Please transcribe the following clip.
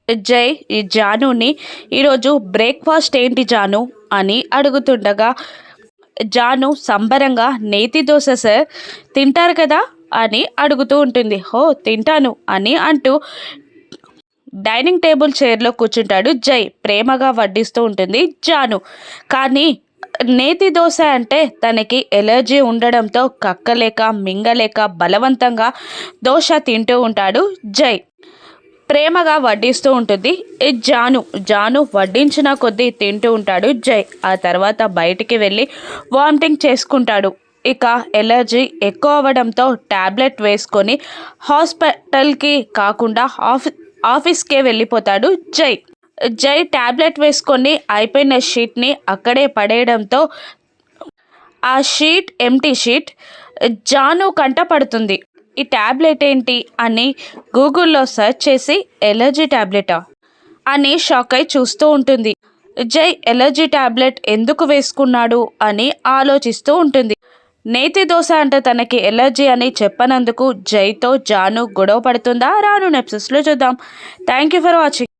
జై ఈ జానుని ఈరోజు బ్రేక్ఫాస్ట్ ఏంటి జాను అని అడుగుతుండగా జాను సంబరంగా నేతి దోశ సార్ తింటారు కదా అని అడుగుతూ ఉంటుంది. హో తింటాను అని అంటూ డైనింగ్ టేబుల్ చైర్లో కూర్చుంటాడు జై. ప్రేమగా వడ్డిస్తూ ఉంటుంది జాను. కానీ నేతి దోశ అంటే తనకి ఎలర్జీ ఉండడంతో కక్కలేక మింగలేక బలవంతంగా దోశ తింటూ ఉంటాడు జై. ప్రేమగా వడ్డిస్తూ ఉంటుంది జాను. జాను వడ్డించిన కొద్దీ తింటూ ఉంటాడు జై. ఆ తర్వాత బయటికి వెళ్ళి వామిటింగ్ చేసుకుంటాడు. ఇక ఎలర్జీ ఎక్కువ అవ్వడంతో ట్యాబ్లెట్ వేసుకొని హాస్పిటల్కి కాకుండా ఆఫీస్కే వెళ్ళిపోతాడు జై. జై ట్యాబ్లెట్ వేసుకొని అయిపోయిన షీట్ని అక్కడే పడేయడంతో ఆ షీట్ ఎంటీ షీట్ జాను కంట పడుతుంది. ఈ ట్యాబ్లెట్ ఏంటి అని గూగుల్లో సెర్చ్ చేసి ఎలర్జీ ట్యాబ్లెటా అని షాక్ అయి చూస్తూ ఉంటుంది. జై ఎలర్జీ ట్యాబ్లెట్ ఎందుకు వేసుకున్నాడు అని ఆలోచిస్తూ ఉంటుంది. నేతి దోశ అంటే తనకి ఎలర్జీ అని చెప్పనందుకు జైతో జాను గొడవ పడుతుందా? రాను ఎపిసోడ్స్లో చూద్దాం. Thank you for watching.